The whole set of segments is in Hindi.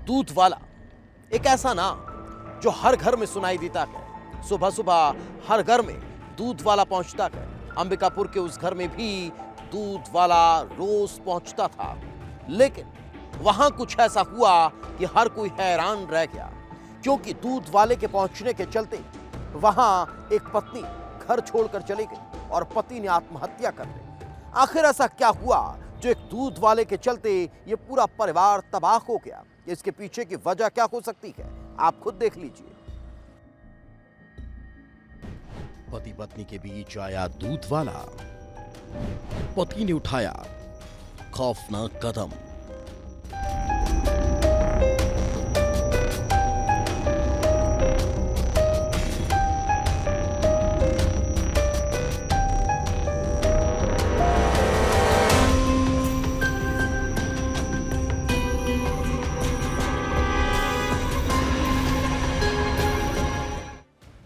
दूध वाला एक ऐसा नाम जो हर घर में सुनाई देता है। सुबह सुबह हर घर में दूध वाला पहुंचता है। अंबिकापुर के उस घर में भी दूध वाला रोज पहुंचता था, लेकिन वहां कुछ ऐसा हुआ कि हर कोई हैरान रह गया, क्योंकि दूध वाले के पहुंचने के चलते वहां एक पत्नी घर छोड़कर चली गई और पति ने आत्महत्या कर ली। आखिर ऐसा क्या हुआ जो एक दूध वाले के चलते ये पूरा परिवार तबाह हो गया? इसके पीछे की वजह क्या हो सकती है, आप खुद देख लीजिए। पति पत्नी के बीच आया दूध वाला। पति ने उठाया खौफनाक कदम।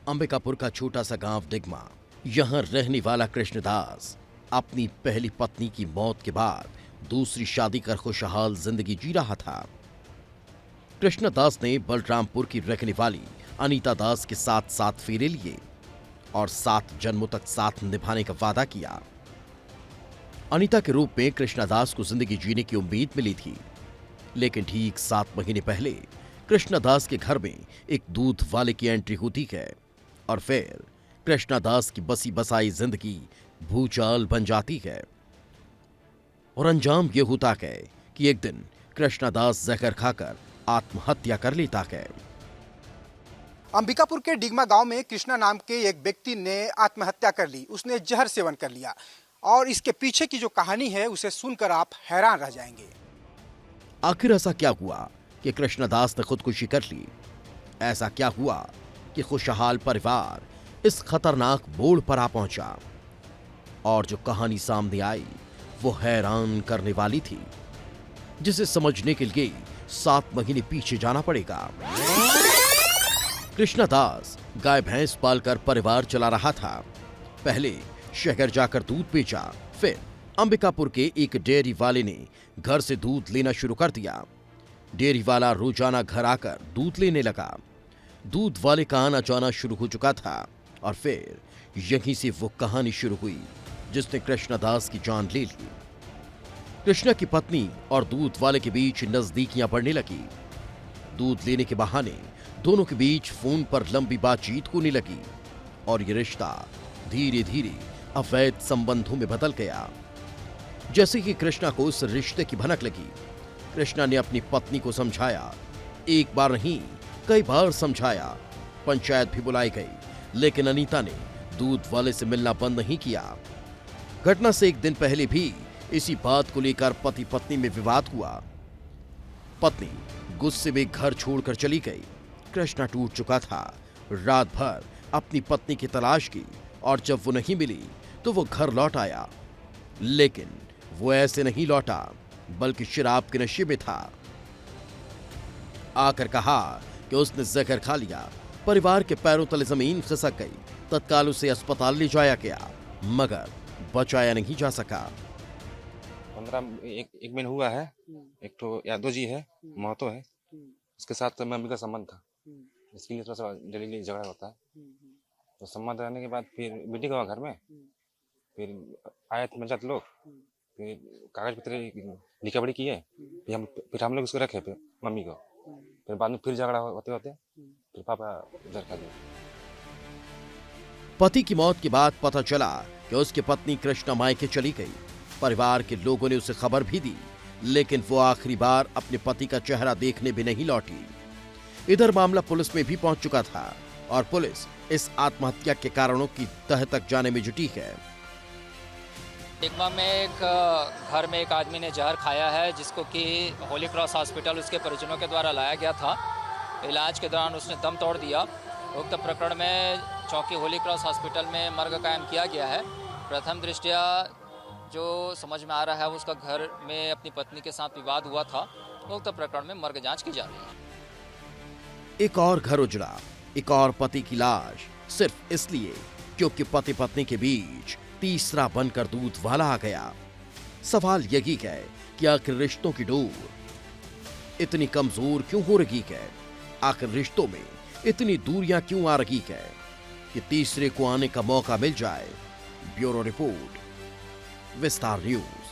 अंबिकापुर का छोटा सा गांव डिगमा। यहां रहने वाला कृष्णदास अपनी पहली पत्नी की मौत के बाद दूसरी शादी कर खुशहाल जिंदगी जी रहा था। कृष्णदास ने बलरामपुर की रहने वाली अनीता दास के साथ 7 फेरे लिए और 7 जन्मों तक साथ निभाने का वादा किया। अनीता के रूप में कृष्णदास को जिंदगी जीने की उम्मीद मिली थी, लेकिन ठीक 7 महीने पहले कृष्णदास के घर में एक दूध वाले की एंट्री होती है और फिर कृष्णदास की बसी बसाई जिंदगी भूचाल बन जाती है। और अंजाम यह होता है कि एक दिन कृष्णदास जहर खाकर आत्महत्या कर लेता है। अंबिकापुर के डिगमा गांव में कृष्णा नाम के एक व्यक्ति ने आत्महत्या कर ली। उसने जहर सेवन कर लिया और इसके पीछे की जो कहानी है उसे सुनकर आप हैरान रह जाएंगे। आखिर ऐसा क्या हुआ कि कृष्णदास ने खुदकुशी कर ली? ऐसा क्या हुआ कि खुशहाल परिवार इस खतरनाक मोड़ पर आ पहुंचा? और जो कहानी सामने आई वो हैरान करने वाली थी, जिसे समझने के लिए 7 महीने पीछे जाना पड़ेगा। कृष्णदास गाय भैंस पालकर परिवार चला रहा था। पहले शहर जाकर दूध बेचा, फिर अंबिकापुर के एक डेयरी वाले ने घर से दूध लेना शुरू कर दिया। डेयरी वाला रोजाना घर आकर दूध लेने लगा। दूध वाले का आना जाना शुरू हो चुका था और फिर यहीं से वो कहानी शुरू हुई जिसने कृष्णदास की जान ले ली। कृष्णा की पत्नी और दूध वाले के बीच नजदीकियां बढ़ने लगी। दूध लेने के बहाने दोनों के बीच फोन पर लंबी बातचीत होने लगी और ये रिश्ता धीरे धीरे अवैध संबंधों में बदल गया। जैसे कि कृष्णा को इस रिश्ते की भनक लगी, कृष्णा ने अपनी पत्नी को समझाया। एक बार नहीं, कई बार समझाया। पंचायत भी बुलाई गई, लेकिन अनीता ने दूध वाले से मिलना बंद नहीं किया। घटना से एक दिन पहले भी इसी बात को लेकर पति पत्नी में विवाद हुआ। पत्नी गुस्से में घर छोड़कर चली गई। कृष्णा टूट चुका था। रात भर अपनी पत्नी की तलाश की और जब वो नहीं मिली तो वो घर लौट आया, लेकिन वो ऐसे नहीं लौटा बल्कि शराब के नशे में था। आकर कहा कि उसने जहर खा लिया। परिवार के पैरों तले जमीन खिसक गई। तत्काल उसे अस्पताल ले जाया गया, मगर बचाया नहीं जा सका। 15 महीने हुआ है। एक तो यादव जी है, महतो है, उसके साथ तो मम्मी का संबंध था। इसके लिए थोड़ा सा डेली झगड़ा होता है। तो संबंध रहने के बाद फिर मीटिंग हुआ घर में, फिर आए थे पंचायत लोग, फिर कागज पत्र लिखा पढ़ी किए, फिर हम लोग उसको रखे फिर मम्मी को। फिर बाद में फिर झगड़ा होते होते फिर पापा जहर खा गए। पति की मौत के बाद पता चला कि उसकी पत्नी कृष्णा मायके चली गई। परिवार के लोगों ने उसे खबर भी दी, लेकिन वो आखिरी बार अपने पति का चेहरा देखने भी नहीं लौटी। इधर मामला पुलिस में भी पहुंच चुका था और पुलिस इस आत्महत्या के कारणों की तह तक जाने में जुटी है। डिगमा में एक घर में एक आदमी ने जहर खाया है, जिसको कि होली क्रॉस हॉस्पिटल उसके परिजनों के द्वारा लाया गया था। इलाज के दौरान उसने दम तोड़ दिया। उक्त प्रकरण में चौकी होली क्रॉस हॉस्पिटल में मर्ग कायम किया गया है। प्रथम दृष्टया जो समझ में आ रहा है उसका घर में अपनी पत्नी के साथ विवाद हुआ था। उक्त प्रकरण में मर्ग जांच की जा रही है। एक और घर उजड़ा, एक और पति की लाश, सिर्फ इसलिए क्योंकि पति पत्नी के बीच तीसरा बनकर दूध वाला आ गया। सवाल यही है कि आखिर रिश्तों की डोर इतनी कमजोर क्यों हो रही है? आखिर रिश्तों में इतनी दूरियां क्यों आ रही है कि तीसरे को आने का मौका मिल जाए? ब्यूरो रिपोर्ट, विस्तार न्यूज।